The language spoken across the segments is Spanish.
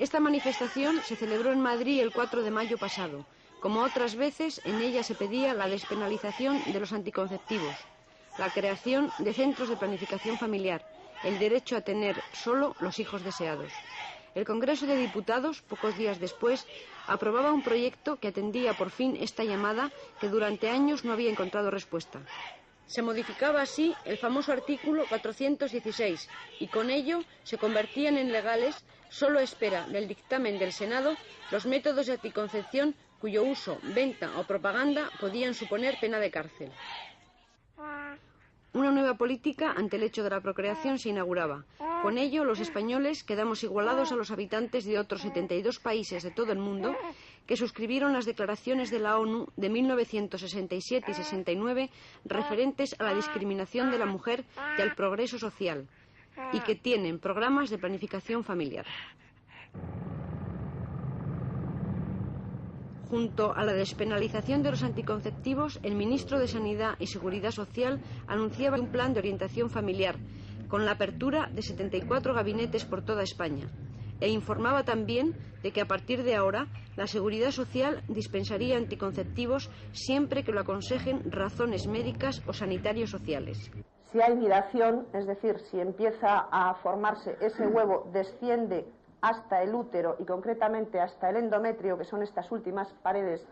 Esta manifestación se celebró en Madrid el 4 de mayo pasado. Como otras veces, en ella se pedía la despenalización de los anticonceptivos, la creación de centros de planificación familiar, el derecho a tener solo los hijos deseados. El Congreso de Diputados, pocos días después, aprobaba un proyecto que atendía por fin esta llamada que durante años no había encontrado respuesta. Se modificaba así el famoso artículo 416 y con ello se convertían en legales, solo a espera del dictamen del Senado, los métodos de anticoncepción cuyo uso, venta o propaganda podían suponer pena de cárcel. Una nueva política ante el hecho de la procreación se inauguraba. Con ello, los españoles quedamos igualados a los habitantes de otros 72 países de todo el mundo que suscribieron las declaraciones de la ONU de 1967 y 69 referentes a la discriminación de la mujer y al progreso social, y que tienen programas de planificación familiar. Junto a la despenalización de los anticonceptivos, el ministro de Sanidad y Seguridad Social anunciaba un plan de orientación familiar, con la apertura de 74 gabinetes por toda España, e informaba también de que a partir de ahora la Seguridad Social dispensaría anticonceptivos siempre que lo aconsejen razones médicas o sanitarios sociales. Si hay nidación, es decir, si empieza a formarse ese huevo, desciende hasta el útero y concretamente hasta el endometrio, que son estas últimas paredes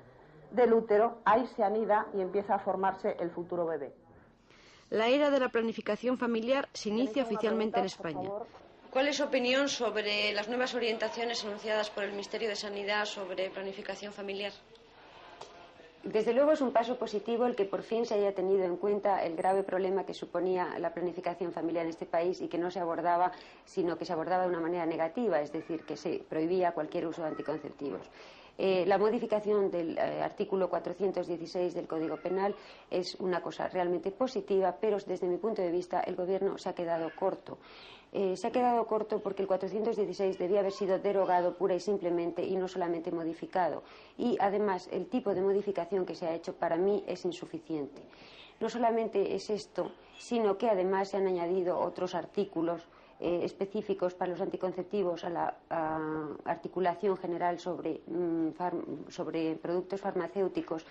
del útero, ahí se anida y empieza a formarse el futuro bebé. La era de la planificación familiar se inicia oficialmente en España. ¿Cuál es su opinión sobre las nuevas orientaciones anunciadas por el Ministerio de Sanidad sobre planificación familiar? Desde luego es un paso positivo el que por fin se haya tenido en cuenta el grave problema que suponía la planificación familiar en este país y que no se abordaba, sino que se abordaba de una manera negativa, es decir, que se prohibía cualquier uso de anticonceptivos. La modificación del artículo 416 del Código Penal es una cosa realmente positiva, pero desde mi punto de vista el Gobierno se ha quedado corto. Se ha quedado corto porque el 416 debía haber sido derogado pura y simplemente y no solamente modificado. Y además el tipo de modificación que se ha hecho para mí es insuficiente. No solamente es esto, sino que además se han añadido otros artículos específicos para los anticonceptivos a la articulación general sobre productos farmacéuticos,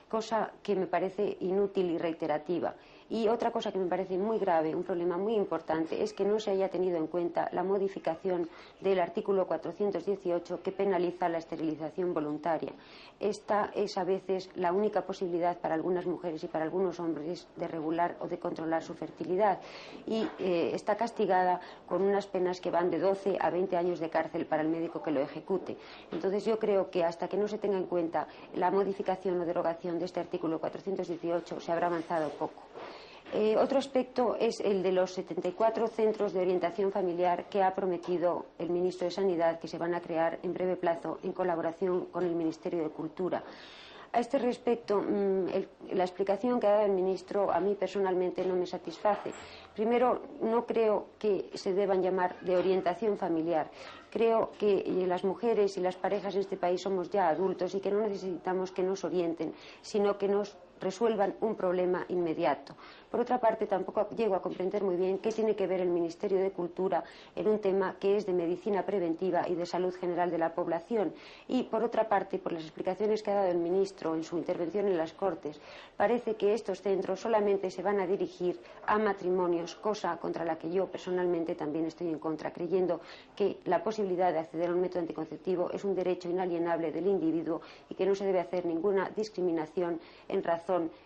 cosa que me parece inútil y reiterativa. Y otra cosa que me parece muy grave, un problema muy importante, es que no se haya tenido en cuenta la modificación del artículo 418 que penaliza la esterilización voluntaria. Esta es a veces la única posibilidad para algunas mujeres y para algunos hombres de regular o de controlar su fertilidad y está castigada con unas penas que van de 12 a 20 años de cárcel para el médico que lo ejecute. Entonces yo creo que hasta que no se tenga en cuenta la modificación o derogación de este artículo 418 se habrá avanzado poco. Otro aspecto es el de los 74 centros de orientación familiar que ha prometido el ministro de Sanidad que se van a crear en breve plazo en colaboración con el Ministerio de Cultura. A este respecto, la explicación que ha dado el ministro a mí personalmente no me satisface. Primero, no creo que se deban llamar de orientación familiar. Creo que las mujeres y las parejas en este país somos ya adultos y que no necesitamos que nos orienten, sino que nos resuelvan un problema inmediato. Por otra parte, tampoco llego a comprender muy bien qué tiene que ver el Ministerio de Cultura en un tema que es de medicina preventiva y de salud general de la población. Y, por otra parte, por las explicaciones que ha dado el ministro en su intervención en las Cortes, parece que estos centros solamente se van a dirigir a matrimonios, cosa contra la que yo personalmente también estoy en contra, creyendo que la posibilidad de acceder a un método anticonceptivo es un derecho inalienable del individuo y que no se debe hacer ninguna discriminación en razón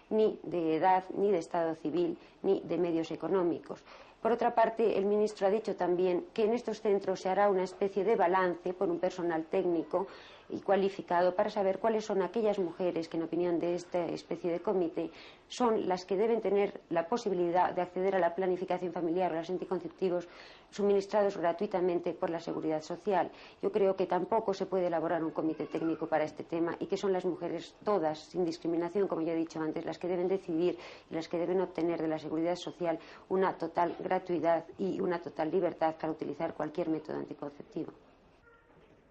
ni de edad, ni de estado civil, ni de medios económicos. Por otra parte, el ministro ha dicho también que en estos centros se hará una especie de balance por un personal técnico y cualificado para saber cuáles son aquellas mujeres que, en opinión de esta especie de comité, son las que deben tener la posibilidad de acceder a la planificación familiar o a los anticonceptivos suministrados gratuitamente por la Seguridad Social. Yo creo que tampoco se puede elaborar un comité técnico para este tema y que son las mujeres todas, sin discriminación, como ya he dicho antes, las que deben decidir y las que deben obtener de la Seguridad Social una total gratuidad y una total libertad para utilizar cualquier método anticonceptivo.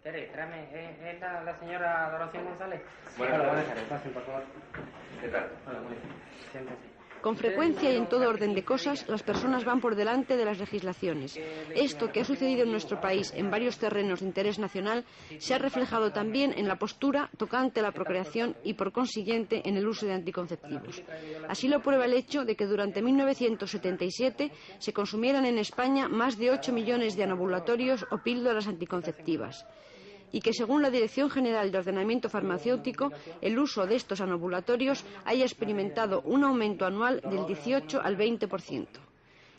Tere, tráeme, ¿es la señora Dorothy González? Buenas tardes. Pasen, por favor. ¿Qué tal? Hola, muy bien. Siéntese. Con frecuencia y en todo orden de cosas, las personas van por delante de las legislaciones. Esto que ha sucedido en nuestro país en varios terrenos de interés nacional se ha reflejado también en la postura tocante a la procreación y, por consiguiente, en el uso de anticonceptivos. Así lo prueba el hecho de que durante 1977 se consumieran en España más de 8 millones de anovulatorios o píldoras anticonceptivas, y que según la Dirección General de Ordenamiento Farmacéutico, el uso de estos anovulatorios haya experimentado un aumento anual del 18 al 20%.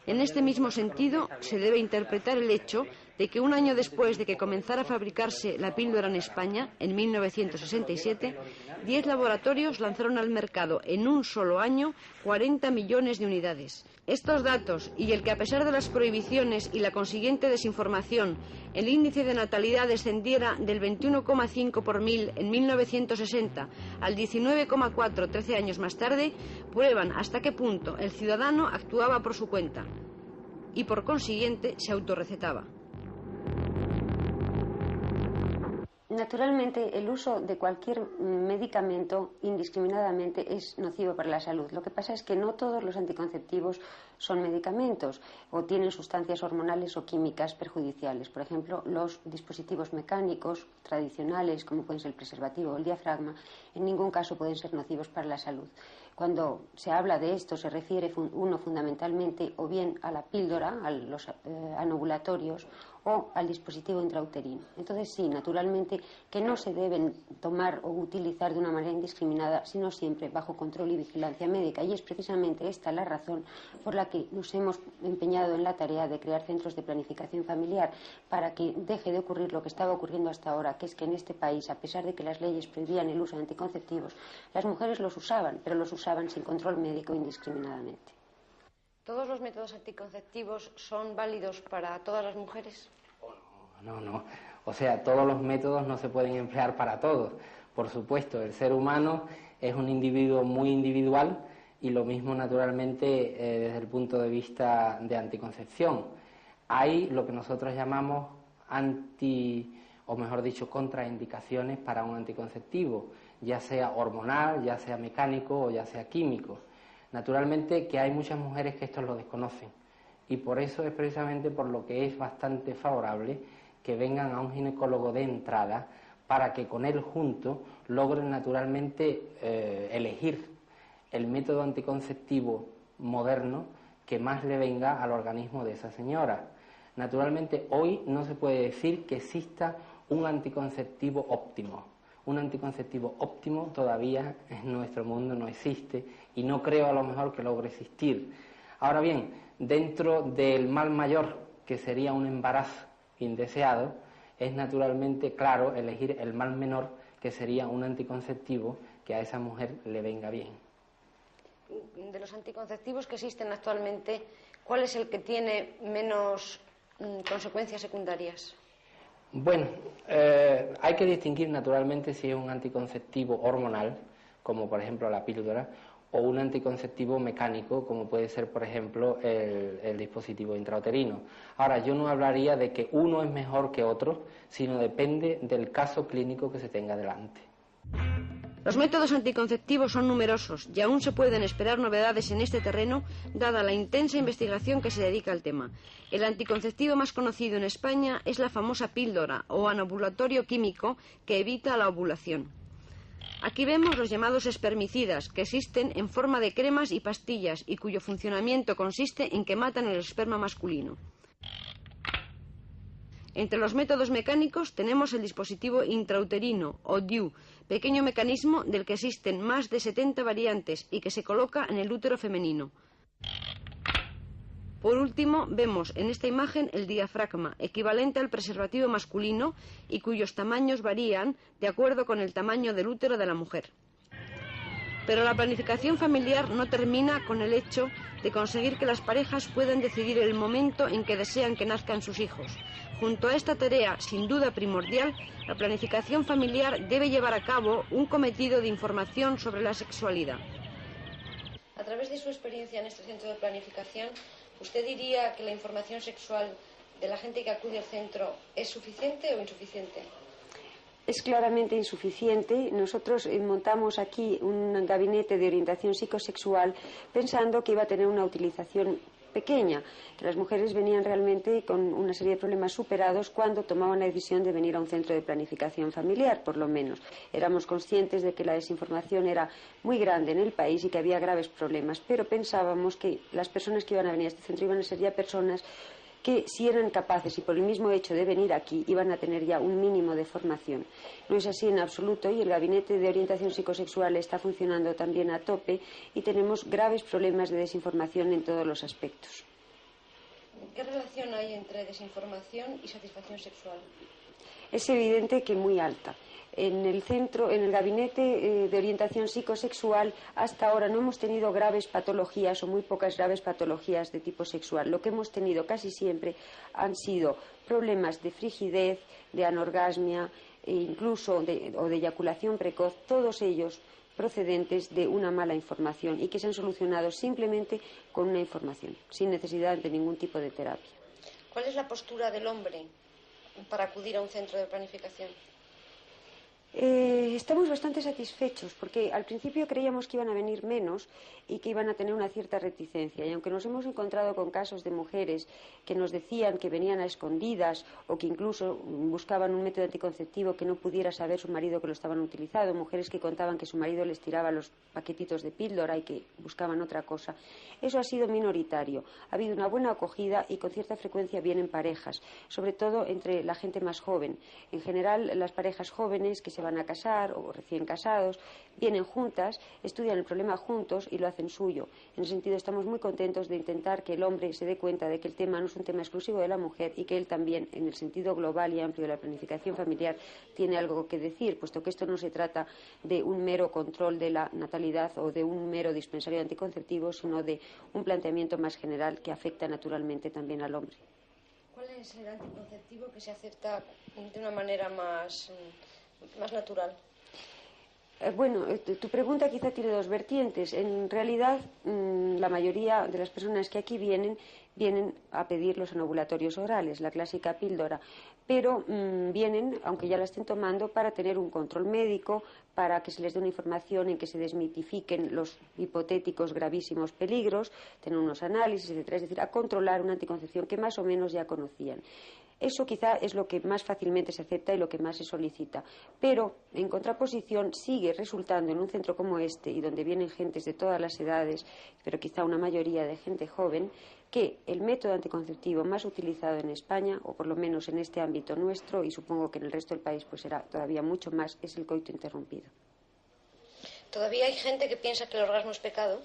En este mismo sentido, se debe interpretar el hecho de que un año después de que comenzara a fabricarse la píldora en España, en 1967, 10 laboratorios lanzaron al mercado en un solo año 40 millones de unidades. Estos datos, y el que a pesar de las prohibiciones y la consiguiente desinformación, el índice de natalidad descendiera del 21,5 por mil en 1960 al 19,4 13 años más tarde, prueban hasta qué punto el ciudadano actuaba por su cuenta y por consiguiente se autorrecetaba. Naturalmente, el uso de cualquier medicamento indiscriminadamente es nocivo para la salud. Lo que pasa es que no todos los anticonceptivos son medicamentos o tienen sustancias hormonales o químicas perjudiciales. Por ejemplo, los dispositivos mecánicos tradicionales, como pueden ser el preservativo o el diafragma, en ningún caso pueden ser nocivos para la salud. Cuando se habla de esto, se refiere uno fundamentalmente o bien a la píldora, a los anovulatorios, o al dispositivo intrauterino. Entonces, sí, naturalmente que no se deben tomar o utilizar de una manera indiscriminada, sino siempre bajo control y vigilancia médica. Y es precisamente esta la razón por la que nos hemos empeñado en la tarea de crear centros de planificación familiar, para que deje de ocurrir lo que estaba ocurriendo hasta ahora, que es que en este país, a pesar de que las leyes prohibían el uso de anticonceptivos, las mujeres los usaban, pero los usaban sin control médico indiscriminadamente. ¿Todos los métodos anticonceptivos son válidos para todas las mujeres? No. O sea, todos los métodos no se pueden emplear para todos. Por supuesto, el ser humano es un individuo muy individual y lo mismo naturalmente desde el punto de vista de anticoncepción. Hay lo que nosotros llamamos contraindicaciones para un anticonceptivo, ya sea hormonal, ya sea mecánico o ya sea químico. Naturalmente que hay muchas mujeres que esto lo desconocen y por eso es precisamente por lo que es bastante favorable que vengan a un ginecólogo de entrada para que con él junto logren naturalmente elegir el método anticonceptivo moderno que más le venga al organismo de esa señora. Naturalmente hoy no se puede decir que exista un anticonceptivo óptimo. Un anticonceptivo óptimo todavía en nuestro mundo no existe y no creo a lo mejor que logre existir. Ahora bien, dentro del mal mayor, que sería un embarazo indeseado, es naturalmente claro elegir el mal menor, que sería un anticonceptivo que a esa mujer le venga bien. De los anticonceptivos que existen actualmente, ¿cuál es el que tiene menos consecuencias secundarias? Bueno, hay que distinguir naturalmente si es un anticonceptivo hormonal, como por ejemplo la píldora, o un anticonceptivo mecánico, como puede ser por ejemplo el dispositivo intrauterino. Ahora, yo no hablaría de que uno es mejor que otro, sino depende del caso clínico que se tenga delante. Los métodos anticonceptivos son numerosos y aún se pueden esperar novedades en este terreno, dada la intensa investigación que se dedica al tema. El anticonceptivo más conocido en España es la famosa píldora o anovulatorio químico que evita la ovulación. Aquí vemos los llamados espermicidas, que existen en forma de cremas y pastillas y cuyo funcionamiento consiste en que matan el esperma masculino. Entre los métodos mecánicos tenemos el dispositivo intrauterino o DIU, pequeño mecanismo del que existen más de 70 variantes y que se coloca en el útero femenino. Por último, vemos en esta imagen el diafragma, equivalente al preservativo masculino y cuyos tamaños varían de acuerdo con el tamaño del útero de la mujer. Pero la planificación familiar no termina con el hecho de conseguir que las parejas puedan decidir el momento en que desean que nazcan sus hijos. Junto a esta tarea, sin duda primordial, la planificación familiar debe llevar a cabo un cometido de información sobre la sexualidad. A través de su experiencia en este centro de planificación, ¿usted diría que la información sexual de la gente que acude al centro es suficiente o insuficiente? Es claramente insuficiente. Nosotros montamos aquí un gabinete de orientación psicosexual pensando que iba a tener una utilización pequeña, que las mujeres venían realmente con una serie de problemas superados cuando tomaban la decisión de venir a un centro de planificación familiar, por lo menos. Éramos conscientes de que la desinformación era muy grande en el país y que había graves problemas, pero pensábamos que las personas que iban a venir a este centro iban a ser ya personas que si eran capaces y por el mismo hecho de venir aquí iban a tener ya un mínimo de formación. No es así en absoluto y el gabinete de orientación psicosexual está funcionando también a tope y tenemos graves problemas de desinformación en todos los aspectos. ¿Qué relación hay entre desinformación y satisfacción sexual? Es evidente que muy alta. En el centro, en el gabinete de orientación psicosexual, hasta ahora no hemos tenido graves patologías o muy pocas graves patologías de tipo sexual. Lo que hemos tenido casi siempre han sido problemas de frigidez, de anorgasmia, e incluso de eyaculación precoz, todos ellos procedentes de una mala información y que se han solucionado simplemente con una información, sin necesidad de ningún tipo de terapia. ¿Cuál es la postura del hombre para acudir a un centro de planificación? Estamos bastante satisfechos porque al principio creíamos que iban a venir menos y que iban a tener una cierta reticencia y aunque nos hemos encontrado con casos de mujeres que nos decían que venían a escondidas o que incluso buscaban un método anticonceptivo que no pudiera saber su marido que lo estaban utilizando, mujeres que contaban que su marido les tiraba los paquetitos de píldora y que buscaban otra cosa, eso ha sido minoritario. Ha habido una buena acogida y con cierta frecuencia vienen parejas, sobre todo entre la gente más joven. En general las parejas jóvenes que se van a casar o recién casados vienen juntas, estudian el problema juntos y lo hacen suyo. En ese sentido estamos muy contentos de intentar que el hombre se dé cuenta de que el tema no es un tema exclusivo de la mujer y que él también, en el sentido global y amplio de la planificación familiar, tiene algo que decir, puesto que esto no se trata de un mero control de la natalidad o de un mero dispensario de anticonceptivos, sino de un planteamiento más general que afecta naturalmente también al hombre. ¿Cuál es el anticonceptivo que se acepta de una manera más natural? Bueno, tu pregunta quizá tiene dos vertientes. En realidad, la mayoría de las personas que aquí vienen a pedir los anovulatorios orales, la clásica píldora, pero vienen, aunque ya la estén tomando, para tener un control médico, para que se les dé una información en que se desmitifiquen los hipotéticos gravísimos peligros, tener unos análisis, etc. Es decir, a controlar una anticoncepción que más o menos ya conocían. Eso quizá es lo que más fácilmente se acepta y lo que más se solicita. Pero, en contraposición, sigue resultando en un centro como este, y donde vienen gentes de todas las edades, pero quizá una mayoría de gente joven, que el método anticonceptivo más utilizado en España, o por lo menos en este ámbito nuestro, y supongo que en el resto del país pues será todavía mucho más, es el coito interrumpido. ¿Todavía hay gente que piensa que el orgasmo es pecado?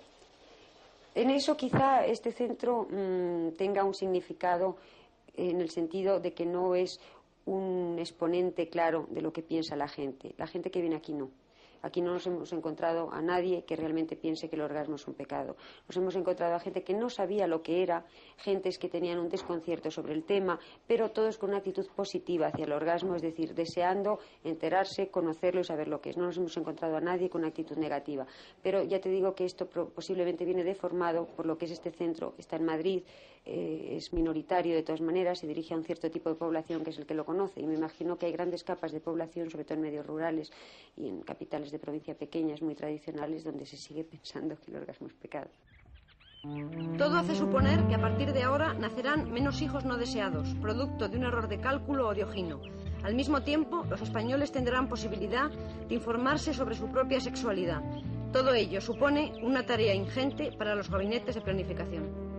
En eso quizá este centro tenga un significado en el sentido de que no es un exponente claro de lo que piensa la gente. La gente que viene aquí no. Aquí no nos hemos encontrado a nadie que realmente piense que el orgasmo es un pecado. Nos hemos encontrado a gente que no sabía lo que era, gentes que tenían un desconcierto sobre el tema, pero todos con una actitud positiva hacia el orgasmo, es decir, deseando enterarse, conocerlo y saber lo que es. No nos hemos encontrado a nadie con una actitud negativa. Pero ya te digo que esto posiblemente viene deformado por lo que es este centro. Está en Madrid, es minoritario de todas maneras, se dirige a un cierto tipo de población que es el que lo conoce. Y me imagino que hay grandes capas de población, sobre todo en medios rurales y en capitales de provincia pequeñas, muy tradicionales, donde se sigue pensando que el orgasmo es pecado. Todo hace suponer que a partir de ahora nacerán menos hijos no deseados, producto de un error de cálculo o de ojino. Al mismo tiempo, los españoles tendrán posibilidad de informarse sobre su propia sexualidad. Todo ello supone una tarea ingente para los gabinetes de planificación.